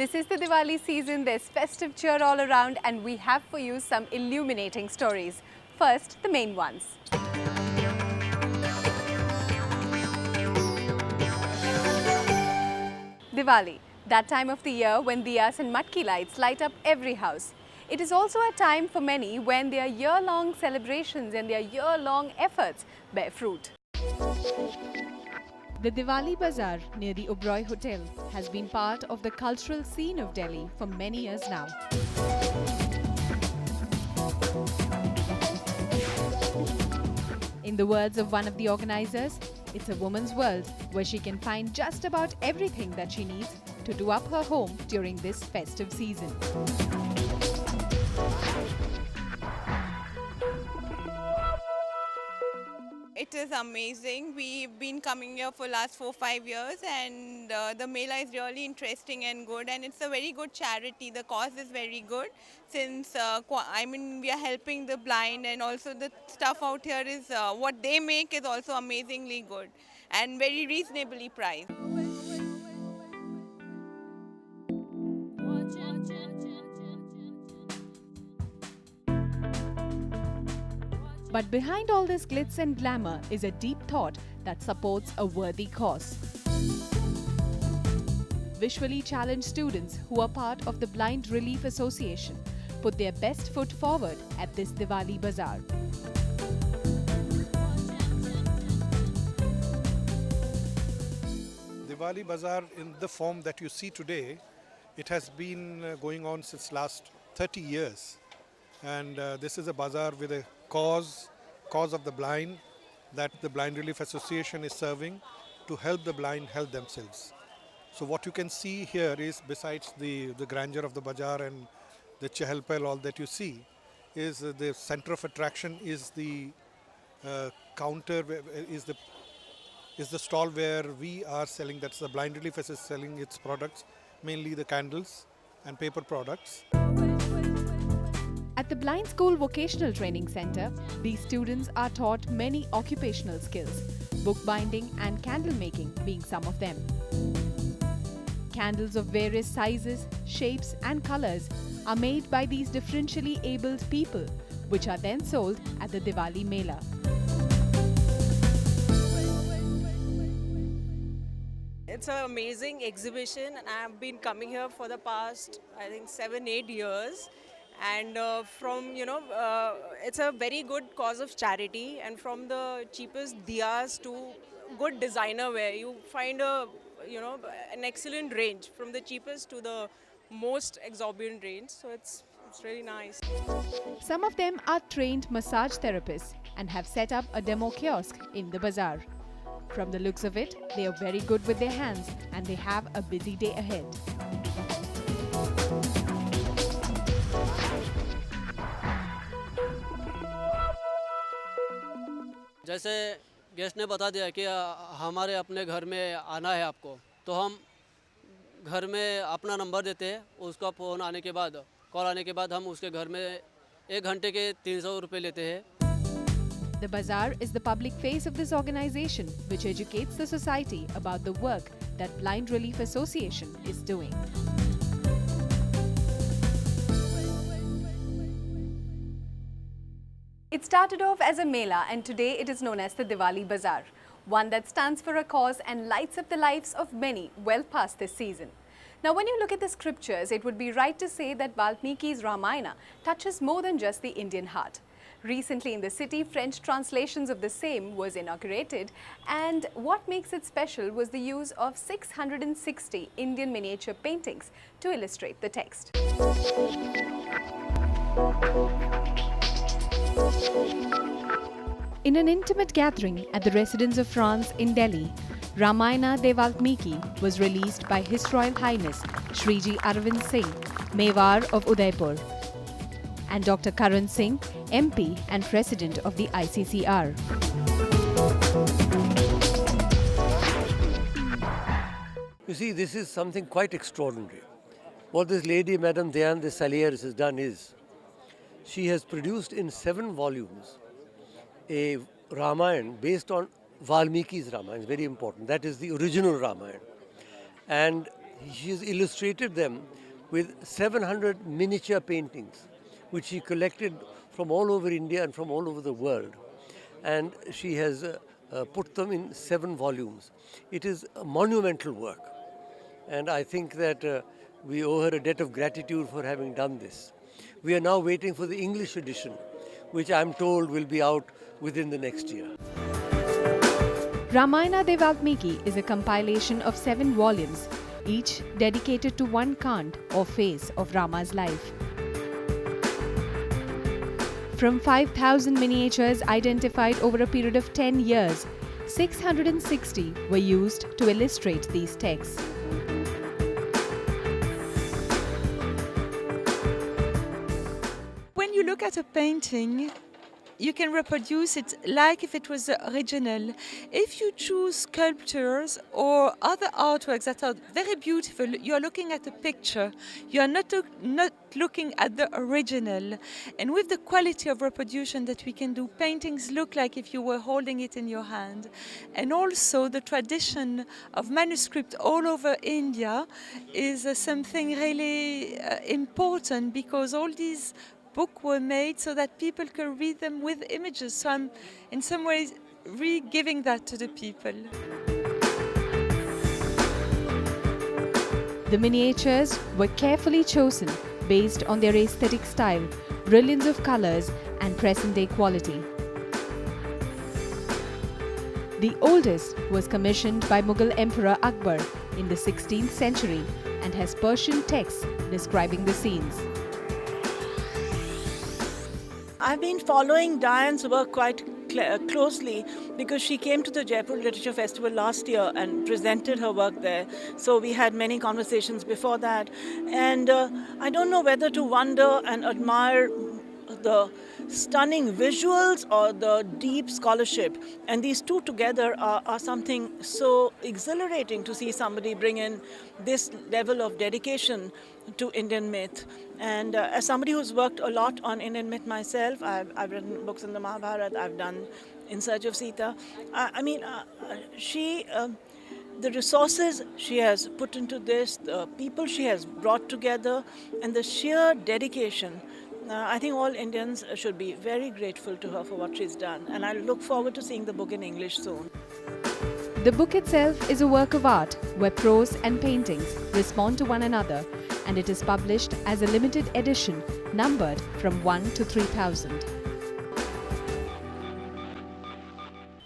This is the Diwali season, there's festive cheer all around and we have for you some illuminating stories. First, the main ones. Diwali, that time of the year when diyas and matki lights light up every house. It is also a time for many when their year-long celebrations and their year-long efforts bear fruit. The Diwali Bazaar near the Oberoi Hotel has been part of the cultural scene of Delhi for many years now. In the words of one of the organizers, it's a woman's world where she can find just about everything that she needs to do up her home during this festive season. It is amazing. We've been coming here for last 4-5 years and the Mela is really interesting and good, and it's a very good charity. The cause is very good since we are helping the blind, and also the stuff out here is what they make is also amazingly good and very reasonably priced. But behind all this glitz and glamour is a deep thought that supports a worthy cause. Visually challenged students who are part of the Blind Relief Association put their best foot forward at this Diwali Bazaar. Diwali Bazaar in the form that you see today, it has been going on since last 30 years. And this is a bazaar with a cause of the blind that the Blind Relief Association is serving to help the blind help themselves. So what you can see here is, besides the grandeur of the bazaar and the chehel pehl, all that you see, is the center of attraction is the counter, is the stall where we are selling, that's the Blind Relief is selling its products, mainly the candles and paper products. At the Blind School Vocational Training Center, these students are taught many occupational skills, bookbinding and candle making being some of them. Candles of various sizes, shapes and colors are made by these differentially abled people, which are then sold at the Diwali Mela. It's an amazing exhibition, and I've been coming here for the past, I think, 7-8 years. And it's a very good cause of charity, and from the cheapest diyas to good designer wear, you find an excellent range from the cheapest to the most exorbitant range. So it's really nice. Some of them are trained massage therapists and have set up a demo kiosk in the bazaar. From the looks of it, they are very good with their hands and they have a busy day ahead. जैसे guest ने बता दिया कि हमारे अपने घर में आना है आपको, तो हम घर में अपना नंबर देते हैं, उसका फ़ोन आने के बाद, कॉल आने के बाद हम उसके घर में 1 घंटे के 300 रुपये लेते हैं. The bazaar is the public face of this organization, which educates the society about the work that Blind Relief Association is doing. It started off as a mela and today it is known as the Diwali Bazaar, one that stands for a cause and lights up the lives of many well past this season. Now when you look at the scriptures, it would be right to say that Valmiki's Ramayana touches more than just the Indian heart. Recently in the city, French translations of the same was inaugurated, and what makes it special was the use of 660 Indian miniature paintings to illustrate the text. In an intimate gathering at the residence of France in Delhi, Ramayana de Valmiki was released by His Royal Highness Shriji Arvind Singh, Mewar of Udaipur, and Dr. Karan Singh, MP and President of the ICCR. You see, this is something quite extraordinary. What this lady, Madame Dayan de Saliers, has done is, she has produced in 7 volumes a Ramayana based on Valmiki's Ramayana. It's very important. That is the original Ramayana. And she has illustrated them with 700 miniature paintings, which she collected from all over India and from all over the world. And she has put them in 7 volumes. It is a monumental work. And I think that we owe her a debt of gratitude for having done this. We are now waiting for the English edition, which I'm told will be out within the next year. Ramayana de Valmiki is a compilation of 7 volumes, each dedicated to one kand or phase of Rama's life. From 5,000 miniatures identified over a period of 10 years, 660 were used to illustrate these texts. When you look at a painting, you can reproduce it like if it was the original. If you choose sculptures or other artworks that are very beautiful, you are looking at a picture. You are not looking at the original. And with the quality of reproduction that we can do, paintings look like if you were holding it in your hand. And also the tradition of manuscript all over India is something really important, because all these books were made so that people could read them with images. So I'm in some ways re-giving that to the people. The miniatures were carefully chosen based on their aesthetic style, brilliance of colors and present-day quality. The oldest was commissioned by Mughal Emperor Akbar in the 16th century and has Persian texts describing the scenes. I've been following Diane's work quite closely because she came to the Jaipur Literature Festival last year and presented her work there. So we had many conversations before that. And I don't know whether to wonder and admire the stunning visuals or the deep scholarship. And these two together are something so exhilarating to see somebody bring in this level of dedication to Indian myth. And as somebody who's worked a lot on Indian myth myself, I've written books in the Mahabharata, I've done In Search of Sita. The resources she has put into this, the people she has brought together, and the sheer dedication. I think all Indians should be very grateful to her for what she's done. And I look forward to seeing the book in English soon. The book itself is a work of art where prose and paintings respond to one another, and it is published as a limited edition numbered from 1 to 3,000.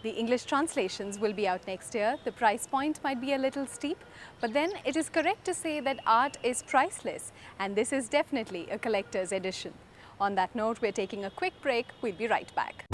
The English translations will be out next year. The price point might be a little steep, but then it is correct to say that art is priceless, and this is definitely a collector's edition. On that note, we're taking a quick break. We'll be right back.